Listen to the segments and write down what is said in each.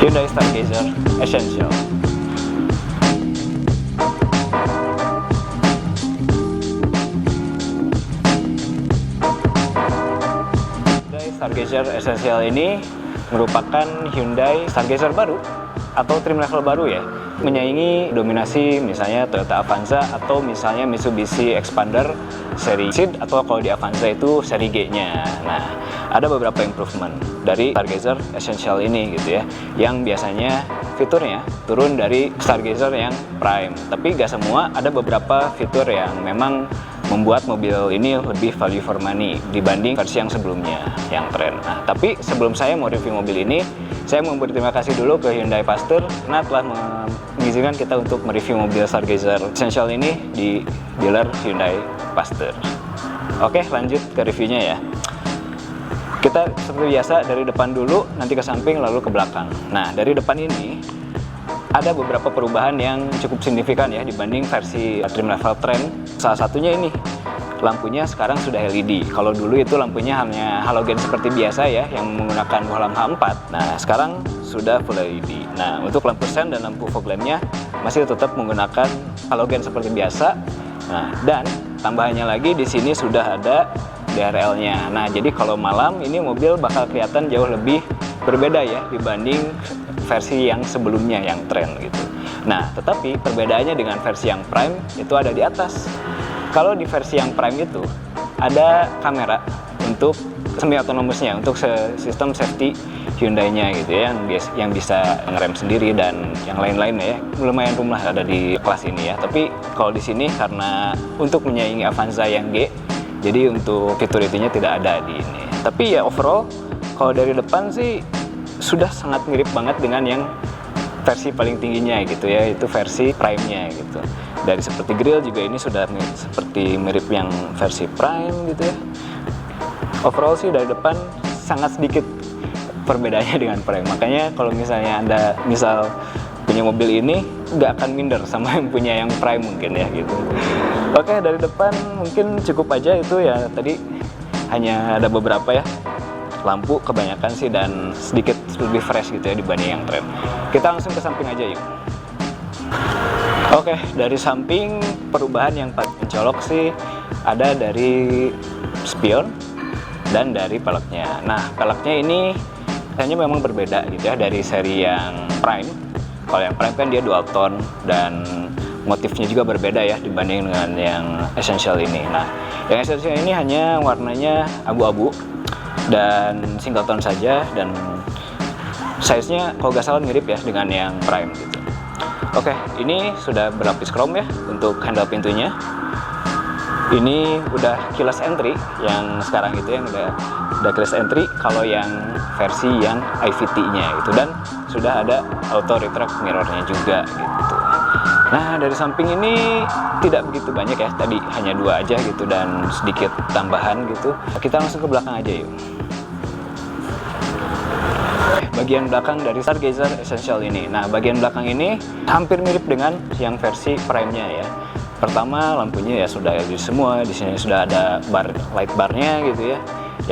Hyundai Stargazer Essential. Hyundai Stargazer Essential ini merupakan Hyundai Stargazer baru atau trim level baru ya, menyaingi dominasi misalnya Toyota Avanza atau misalnya Mitsubishi Expander seri SEED, atau kalau di Avanza itu seri G-nya. Nah, ada beberapa improvement dari Stargazer Essential ini gitu ya, yang biasanya fiturnya turun dari Stargazer yang Prime, tapi gak semua, ada beberapa fitur yang memang membuat mobil ini lebih value for money dibanding versi yang sebelumnya, yang Trend. Nah, tapi sebelum saya mau review mobil ini, saya mau berterima kasih dulu ke Hyundai Pasteur karena telah mengizinkan kita untuk mereview mobil Stargazer Essential ini di dealer Hyundai Pasteur. Oke, lanjut ke reviewnya ya. Kita seperti biasa dari depan dulu, nanti ke samping, lalu ke belakang. Nah, dari depan ini ada beberapa perubahan yang cukup signifikan ya dibanding versi trim level Trend. Salah satunya ini, lampunya sekarang sudah LED. Kalau dulu itu lampunya hanya halogen seperti biasa ya, yang menggunakan bohlam H4. Nah, sekarang sudah full LED. Nah, untuk lampu sen dan lampu fog lampnya masih tetap menggunakan halogen seperti biasa. Nah, dan tambahannya lagi di sini sudah ada DRL-nya. Nah, jadi kalau malam ini mobil bakal kelihatan jauh lebih berbeda ya dibanding versi yang sebelumnya yang Trend gitu. Nah, tetapi perbedaannya dengan versi yang Prime itu ada di atas. Kalau di versi yang Prime itu ada kamera untuk semi otonomusnya, untuk sistem safety Hyundai-nya gitu ya, yang bisa ngerem sendiri dan yang lain-lainnya ya. Lumayan rumlah ada di kelas ini ya. Tapi kalau di sini karena untuk menyaingi Avanza yang G, jadi untuk fitur itunya tidak ada di ini. Tapi ya overall kalau dari depan sih sudah sangat mirip banget dengan yang versi paling tingginya gitu ya, itu versi Prime-nya gitu. Dari seperti grill juga ini sudah seperti mirip yang versi Prime gitu ya. Overall sih dari depan sangat sedikit perbedaannya dengan Prime. Makanya kalau misalnya Anda punya mobil ini, nggak akan minder sama yang punya yang Prime mungkin ya gitu. Oke, dari depan mungkin cukup aja itu ya, tadi hanya ada beberapa ya. Lampu kebanyakan sih dan sedikit lebih fresh gitu ya dibanding yang Trend. Kita langsung ke samping aja yuk. Oke, dari samping perubahan yang paling mencolok sih ada dari spion dan dari peleknya. Nah, peleknya ini hanya memang berbeda gitu ya dari seri yang Prime. Kalau yang Prime kan dia dual tone dan motifnya juga berbeda ya dibanding dengan yang Essential ini. Nah, yang Essential ini hanya warnanya abu-abu dan single tone saja, dan size-nya kalau nggak salah mirip ya dengan yang Prime gitu. Oke, ini sudah berlapis chrome ya untuk handle pintunya. Ini udah keyless entry yang sekarang itu, yang udah keyless entry kalau yang versi yang IVT-nya itu, dan sudah ada auto retract mirror-nya juga gitu. Nah, dari samping ini tidak begitu banyak ya, tadi hanya 2 aja gitu dan sedikit tambahan gitu. Kita langsung ke belakang aja yuk. Bagian belakang dari Stargazer Essential ini. Nah, bagian belakang ini hampir mirip dengan yang versi Prime-nya ya. Pertama, lampunya ya sudah LED semua. Di sini sudah ada light bar-nya gitu ya,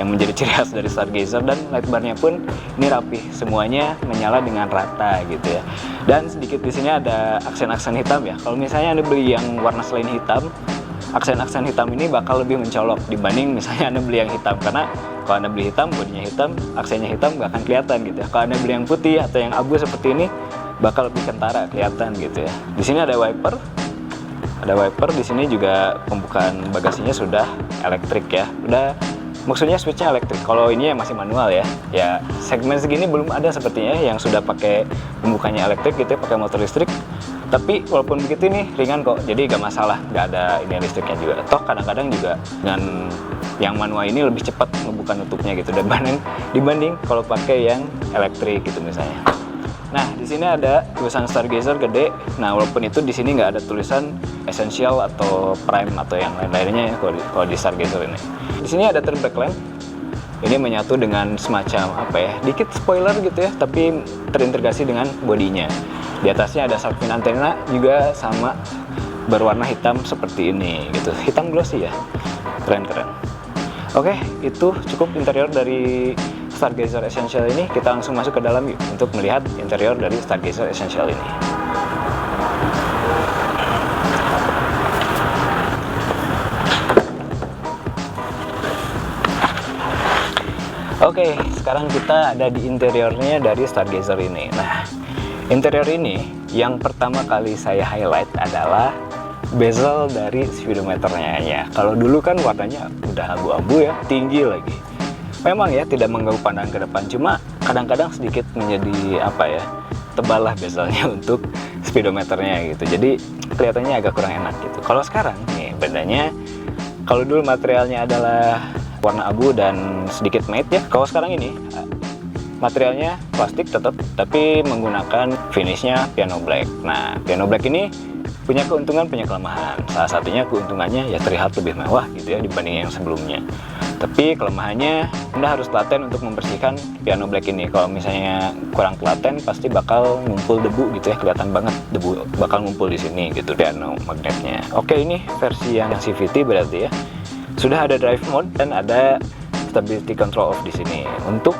yang menjadi ciri khas dari Stargazer, dan light bar-nya pun ini rapih, semuanya menyala dengan rata gitu ya. Dan sedikit di sini ada aksen-aksen hitam ya. Kalau misalnya Anda beli yang warna selain hitam, aksen-aksen hitam ini bakal lebih mencolok dibanding misalnya Anda beli yang hitam, karena kalau Anda beli hitam, bodinya hitam, aksennya hitam nggak akan kelihatan gitu ya. Kalau Anda beli yang putih atau yang abu seperti ini, bakal lebih kentara kelihatan gitu ya. Di sini ada wiper. Ada wiper, di sini juga pembukaan bagasinya sudah elektrik ya. Maksudnya switchnya elektrik. Kalau ini masih manual ya. Ya, segmen segini belum ada sepertinya yang sudah pakai pembukanya elektrik gitu ya, pakai motor listrik. Tapi walaupun begitu ini ringan kok, jadi gak masalah, gak ada ini listriknya juga. Toh kadang-kadang juga dengan yang manual ini lebih cepat ngebuka nutupnya gitu dibanding kalau pakai yang elektrik gitu misalnya. Nah, di sini ada tulisan Stargazer gede. Nah, walaupun itu di sini nggak ada tulisan Essential atau Prime atau yang lain-lainnya ya kalau di Stargazer ini. Di sini ada turn brake lamp. Ini menyatu dengan semacam apa ya, dikit spoiler gitu ya, tapi terintegrasi dengan bodinya. Di atasnya ada shark fin antena juga sama, berwarna hitam seperti ini gitu, hitam glossy ya, keren-keren. Oke, itu cukup interior dari Stargazer Essential ini, kita langsung masuk ke dalam yuk untuk melihat interior dari Stargazer Essential ini. Oke, sekarang kita ada di interiornya dari Stargazer ini. Nah, interior ini yang pertama kali saya highlight adalah bezel dari speedometernya ya. Kalau dulu kan warnanya udah abu-abu ya, tinggi lagi. Memang ya tidak mengganggu pandangan ke depan, cuma kadang-kadang sedikit menjadi apa ya, tebal lah bezelnya untuk speedometernya gitu. Jadi kelihatannya agak kurang enak gitu. Kalau sekarang nih bedanya, kalau dulu materialnya adalah warna abu dan sedikit matte ya. Kalau sekarang ini materialnya plastik tetap, tapi menggunakan finishnya piano black. Nah, piano black ini punya keuntungan, punya kelemahan. Salah satunya keuntungannya ya terlihat lebih mewah gitu ya dibanding yang sebelumnya. Tapi kelemahannya Anda harus telaten untuk membersihkan piano black ini. Kalau misalnya kurang telaten pasti bakal ngumpul debu gitu ya, kelihatan banget debu bakal ngumpul di sini gitu piano magnetnya. Oke, ini versi yang CVT berarti ya. Sudah ada drive mode dan ada stability control off di sini. Untuk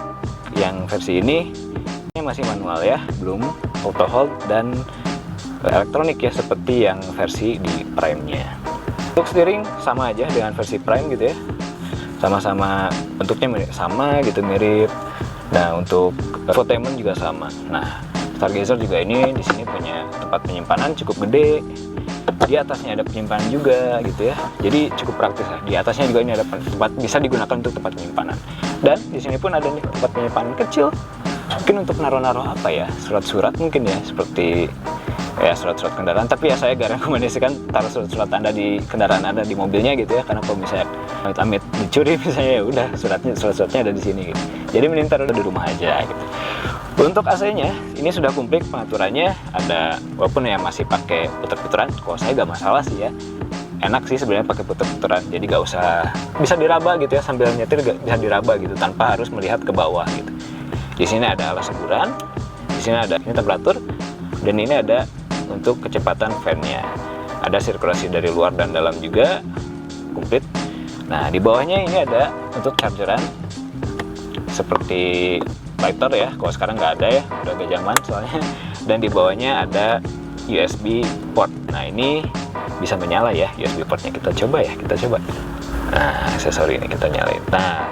yang versi ini masih manual ya, belum auto hold dan elektronik ya seperti yang versi di Prime-nya. Untuk steering sama aja dengan versi Prime gitu ya, sama-sama bentuknya sama gitu, mirip. Nah, untuk infotainment juga sama. Nah, Stargazer juga ini di sini punya tempat penyimpanan cukup gede. Di atasnya ada penyimpanan juga gitu ya, jadi cukup praktis lah. Di atasnya juga ini ada tempat bisa digunakan untuk tempat penyimpanan. Dan di sini pun ada nih tempat penyimpanan kecil, mungkin untuk naruh-naruh apa ya, surat-surat mungkin ya, seperti ya surat-surat kendaraan. Tapi ya saya gak rekomendasikan taruh surat-surat Anda di kendaraan Anda di mobilnya gitu ya, karena kalau misalnya amit-amit dicuri misalnya, ya udah surat-suratnya ada di sini gitu. Jadi mending taruh di rumah aja gitu. Untuk AC-nya ini sudah komplit pengaturannya, ada walaupun ya masih pakai puter-puteran. Kalau saya gak masalah sih ya, enak sih sebenarnya pakai puter-puteran, jadi gak usah, bisa diraba gitu ya, sambil nyetir bisa diraba gitu tanpa harus melihat ke bawah gitu. Di sini ada alas hiburan, di sini ada ini temperatur, dan ini ada untuk kecepatan fan-nya. Ada sirkulasi dari luar dan dalam juga komplit. Nah, di bawahnya ini ada untuk chargeran seperti lighter ya. Kalau sekarang nggak ada ya, udah agak zaman soalnya. Dan di bawahnya ada USB port. Nah, ini bisa menyala ya USB portnya. Kita coba ya, kita coba. Nah, aksesori ini kita nyalain. Nah,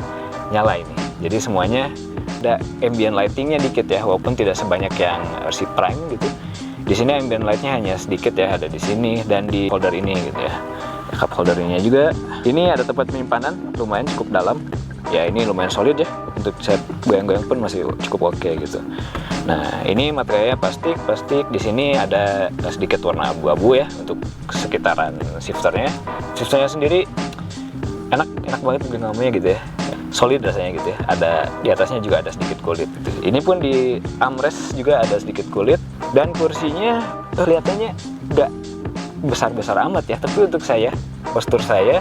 nyala ini. Jadi semuanya ada ambient lightingnya dikit ya, walaupun tidak sebanyak yang versi Prime gitu. Di sini ambient lightnya hanya sedikit ya, ada di sini dan di holder ini gitu ya. Cup holdernya juga. Ini ada tempat penyimpanan, lumayan cukup dalam. Ya, ini lumayan solid ya. Untuk saya goyang-goyang pun masih cukup oke gitu. Nah, ini materialnya plastik. Di sini ada sedikit warna abu-abu ya untuk sekitaran shifternya. Shifternya sendiri enak banget ngomongnya gitu ya. Solid rasanya gitu ya. Ada di atasnya juga ada sedikit kulit gitu. Ini pun di armrest juga ada sedikit kulit, dan kursinya kelihatannya nggak besar-besar amat ya. Tapi untuk saya, postur saya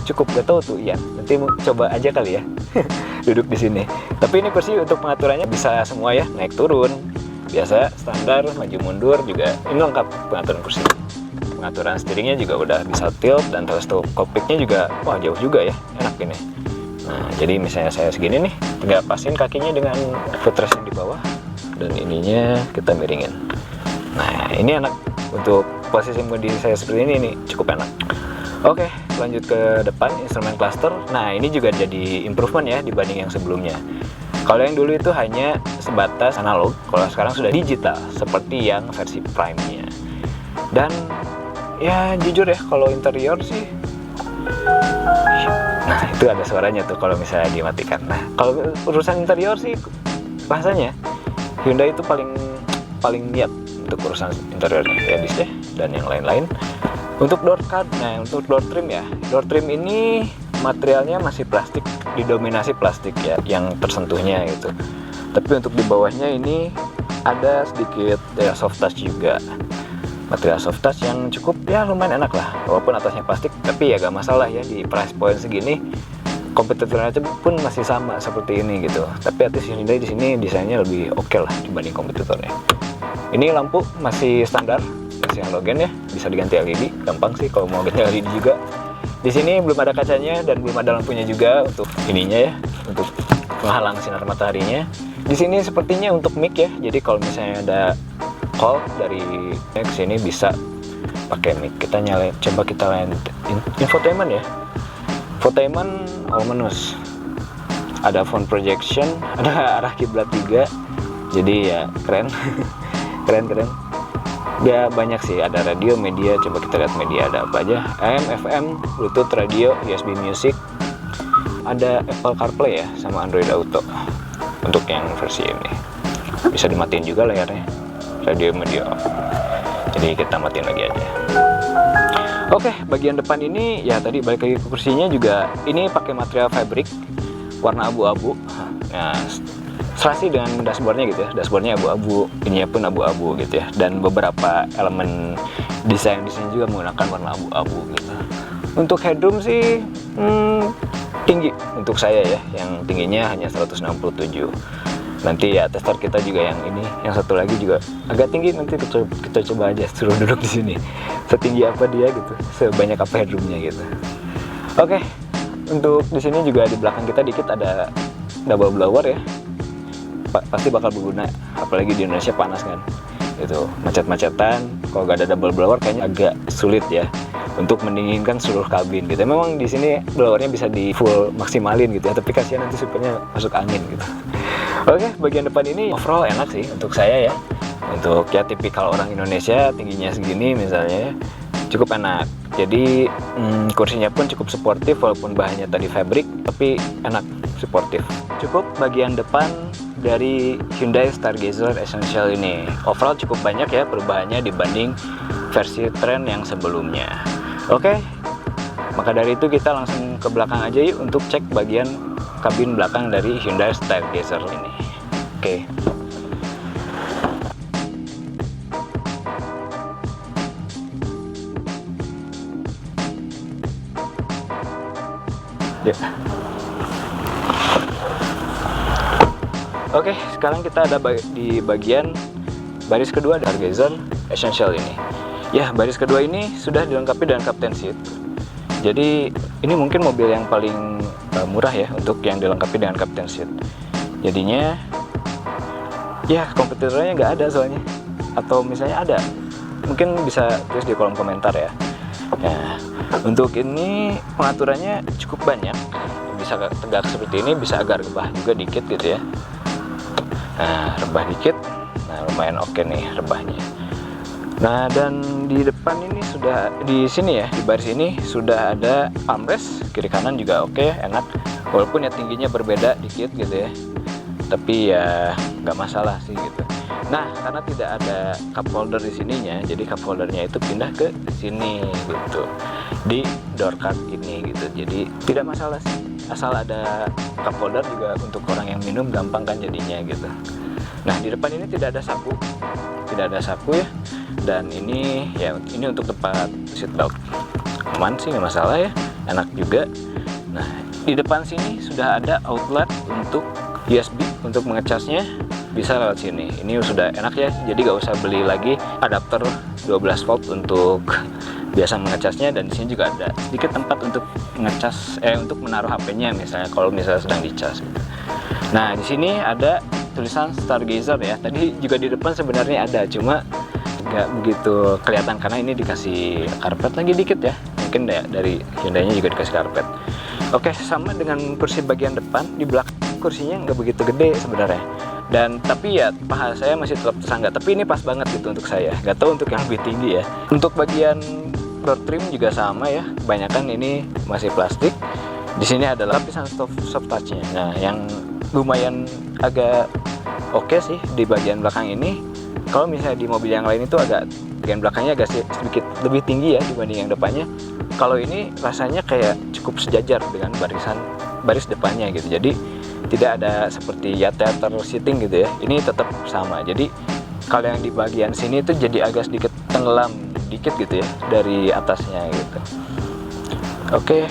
cukup, gak tahu tuh Ian. Nanti coba aja kali ya duduk di sini. Tapi ini kursi untuk pengaturannya bisa semua ya, naik turun, biasa, standar, maju mundur juga. Ini lengkap pengaturan kursi. Pengaturan steeringnya juga udah bisa tilt, dan teleskopiknya juga wah jauh juga ya, enak ini. Nah, jadi misalnya saya segini nih, tinggal pasin kakinya dengan footrest di bawah, dan ininya kita miringin. Nah, ini enak untuk posisi mudi saya seperti ini nih, cukup enak. Oke, lanjut ke depan, instrumen cluster. Nah, ini juga jadi improvement ya dibanding yang sebelumnya. Kalau yang dulu itu hanya sebatas analog, kalau sekarang sudah digital seperti yang versi Prime-nya. Dan ya jujur ya, kalau interior sih, nah itu ada suaranya tuh kalau misalnya dimatikan. Nah, kalau urusan interior sih bahasanya Hyundai itu paling niat untuk urusan interiornya ya, deh dan yang lain-lain. Untuk door card, nah untuk door trim ya, door trim ini materialnya masih plastik, didominasi plastik ya yang tersentuhnya gitu. Tapi untuk di bawahnya ini ada sedikit ya soft touch juga, material soft touch yang cukup ya lumayan enak lah, walaupun atasnya plastik. Tapi ya gak masalah ya, di price point segini kompetitornya pun masih sama seperti ini gitu. Tapi atas Hyundai di sini desainnya lebih oke lah dibanding kompetitornya. Ini lampu masih standar, masih halogen ya, bisa diganti LED, gampang sih kalau mau ganti LED juga. Di sini belum ada kacanya dan belum ada lampunya juga untuk ininya ya, untuk penghalang sinar mataharinya. Di sini sepertinya untuk mic ya, jadi kalau misalnya ada call dari ke sini bisa pakai mic. Kita nyalain, coba kita lain infotainment ya. Infotainment ominous. Ada phone projection, ada arah kiblat juga. Jadi ya keren. keren. Ya banyak sih, ada radio, media. Coba kita lihat media ada apa aja. AM, FM, Bluetooth, radio, USB music. Ada Apple CarPlay ya sama Android Auto untuk yang versi ini. Bisa dimatiin juga layarnya. Radio, media off. Jadi kita matiin lagi aja. Oke, bagian depan ini ya tadi balik lagi ke kursinya juga ini pakai material fabric warna abu-abu. Nah, serasi dengan dashboardnya gitu ya. Dashboardnya abu-abu, ininya pun abu-abu gitu ya. Dan beberapa elemen desain di sini juga menggunakan warna abu-abu gitu. Untuk headroom sih tinggi untuk saya ya, yang tingginya hanya 167. Nanti ya tester kita juga yang ini, yang satu lagi juga agak tinggi, nanti kita coba aja suruh duduk di sini. Setinggi apa dia gitu, sebanyak apa headroomnya gitu. Oke, untuk di sini juga di belakang kita dikit ada double blower ya. Pasti bakal berguna, apalagi di Indonesia panas kan. Itu macet-macetan, kalau gak ada double blower kayaknya agak sulit ya untuk mendinginkan seluruh kabin gitu. Memang di sini blowernya bisa di full maksimalin gitu ya, tapi kasihan nanti supirnya masuk angin gitu. Oke, bagian depan ini overall enak sih untuk saya ya. Untuk ya tipikal orang Indonesia tingginya segini misalnya, cukup enak. Jadi kursinya pun cukup sportif walaupun bahannya tadi fabric, tapi enak, sportif. Cukup bagian depan dari Hyundai Stargazer Essential ini. Overall cukup banyak ya perubahannya dibanding versi Trend yang sebelumnya. Oke, maka dari itu kita langsung ke belakang aja yuk untuk cek bagian kabin belakang dari Hyundai Stargazer ini. Oke. Ya. Oke, sekarang kita ada di bagian baris kedua dari Stargazer Essential ini. Ya, baris kedua ini sudah dilengkapi dengan captain seat. Jadi ini mungkin mobil yang paling murah ya untuk yang dilengkapi dengan captain seat. Jadinya ya kompetitornya nggak ada soalnya, atau misalnya ada, mungkin bisa tulis di kolom komentar ya. Nah, untuk ini pengaturannya cukup banyak, bisa tegak seperti ini, bisa agak rebah juga dikit gitu ya. Nah, rebah dikit, nah lumayan oke nih rebahnya. Nah, dan di depan ini sudah di sini ya, di baris ini sudah ada armrest, kiri kanan juga oke, enak. Walaupun ya tingginya berbeda dikit gitu ya, tapi ya nggak masalah sih gitu. Nah, karena tidak ada cup holder di sininya, jadi cup holdernya itu pindah ke sini gitu, di door card ini gitu. Jadi tidak masalah sih, asal ada cup holder juga untuk orang yang minum gampang kan jadinya gitu. Nah, di depan ini tidak ada saku ya. Dan ini ya, ini untuk tempat seat belt, aman sih nggak masalah ya, enak juga. Nah, di depan sini sudah ada outlet untuk USB untuk mengecasnya, bisa lewat sini. Ini sudah enak ya, jadi nggak usah beli lagi adapter 12 volt untuk biasa mengecasnya. Dan di sini juga ada sedikit tempat untuk mengecas, untuk menaruh HP-nya misalnya kalau misalnya sedang dicas. Nah, di sini ada tulisan Stargazer ya. Tadi juga di depan sebenarnya ada, cuma nggak begitu kelihatan karena ini dikasih karpet lagi dikit ya, mungkin dari Hyundai-nya juga dikasih karpet. Oke, sama dengan kursi bagian depan, di belakang kursinya nggak begitu gede sebenarnya, dan tapi ya paha saya masih tetap tersangga, tapi ini pas banget gitu untuk saya. Nggak tahu untuk yang lebih tinggi ya. Untuk bagian door trim juga sama ya, kebanyakan ini masih plastik. Di sini ada lapisan soft touch-nya. Nah, yang lumayan agak oke sih di bagian belakang ini. Kalau misalnya di mobil yang lain itu agak bagian belakangnya agak sedikit lebih tinggi ya dibanding yang depannya. Kalau ini rasanya kayak cukup sejajar dengan baris depannya gitu. Jadi tidak ada seperti ya theater seating gitu ya. Ini tetap sama. Jadi kalau yang di bagian sini itu jadi agak sedikit tenggelam dikit gitu ya dari atasnya gitu. Oke,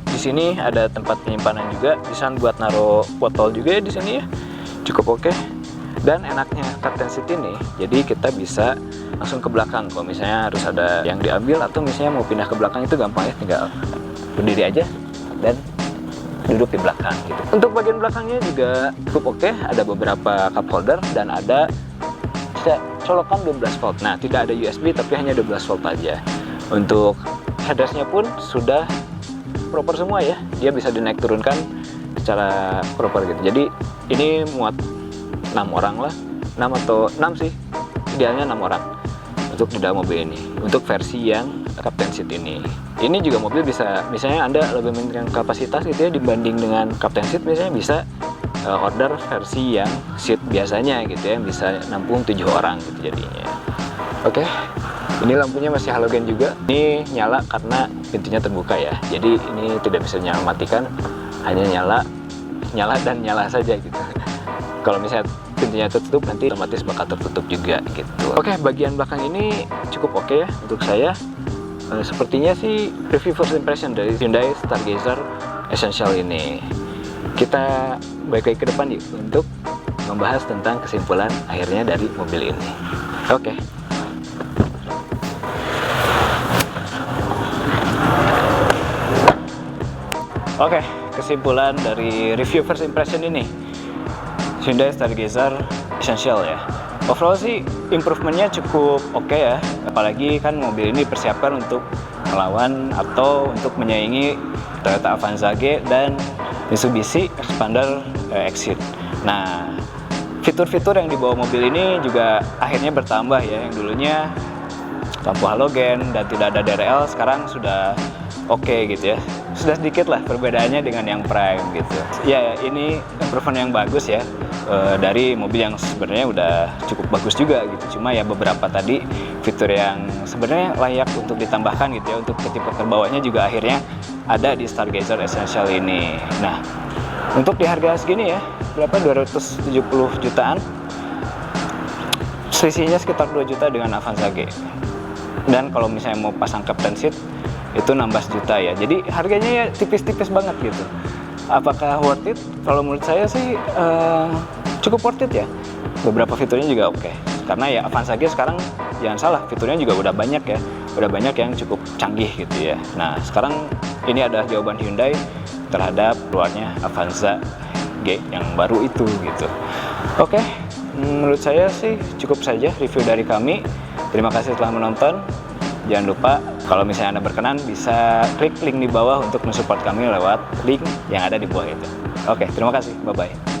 di sini ada tempat penyimpanan juga, bisa buat naruh botol juga ya di sini ya. Cukup oke. Dan enaknya captain seat ini, jadi kita bisa langsung ke belakang. Kalau misalnya harus ada yang diambil atau misalnya mau pindah ke belakang itu gampang ya, tinggal berdiri aja dan duduk di belakang gitu. Untuk bagian belakangnya juga cukup oke, ada beberapa cup holder dan ada colokan 12 volt. Nah, tidak ada USB tapi hanya 12 volt aja. Untuk headrestnya pun sudah proper semua ya, dia bisa dinaik turunkan secara proper gitu. Jadi ini muat 6 orang lah, 6 atau 6 sih, idealnya 6 orang untuk di dalam mobil ini. Untuk versi yang Captain Seat ini juga mobil bisa, misalnya Anda lebih mementingkan kapasitas gitu ya dibanding dengan Captain Seat, misalnya bisa order versi yang seat biasanya gitu ya, bisa nampung 7 orang gitu jadinya. Oke, ini lampunya masih halogen juga. Ini nyala karena pintunya terbuka ya, jadi ini tidak bisa nyala matikan, hanya nyala dan nyala saja gitu. Kalau misalnya pintunya tertutup nanti otomatis bakal tertutup juga gitu. Oke, bagian belakang ini cukup oke ya untuk saya. Sepertinya sih review first impression dari Hyundai Stargazer Essential ini. Kita balik lagi ke depan yuk untuk membahas tentang kesimpulan akhirnya dari mobil ini. Oke. Oke, kesimpulan dari review first impression ini Hyundai Stargazer Essential ya. Overall sih improvementnya cukup oke ya. Apalagi kan mobil ini dipersiapkan untuk melawan atau untuk menyaingi Toyota Avanza G dan Mitsubishi Xpander Exit. Nah, fitur-fitur yang dibawa mobil ini juga akhirnya bertambah ya. Yang dulunya lampu halogen dan tidak ada DRL, sekarang sudah oke gitu ya. Sudah sedikit lah perbedaannya dengan yang Prime gitu. Ya, ini improvement yang bagus ya. Dari mobil yang sebenarnya udah cukup bagus juga gitu. Cuma ya beberapa tadi fitur yang sebenarnya layak untuk ditambahkan gitu ya, untuk tipe terbawanya juga akhirnya ada di Stargazer Essential ini. Nah, untuk di harga segini ya, berapa, 270 jutaan, selisihnya sekitar 2 juta dengan Avanza G. Dan kalau misalnya mau pasang Captain Seat itu 16 juta ya, jadi harganya ya tipis-tipis banget gitu. Apakah worth it? Kalau menurut saya sih cukup worth it ya. Beberapa fiturnya juga oke. Karena ya Avanza G sekarang jangan salah, fiturnya juga udah banyak ya. Udah banyak yang cukup canggih gitu ya. Nah, sekarang ini adalah jawaban Hyundai terhadap keluarnya Avanza G yang baru itu gitu. Oke, menurut saya sih cukup saja review dari kami. Terima kasih telah menonton. Jangan lupa kalau misalnya Anda berkenan bisa klik link di bawah untuk mensupport kami lewat link yang ada di bawah itu. Oke, terima kasih. Bye-bye.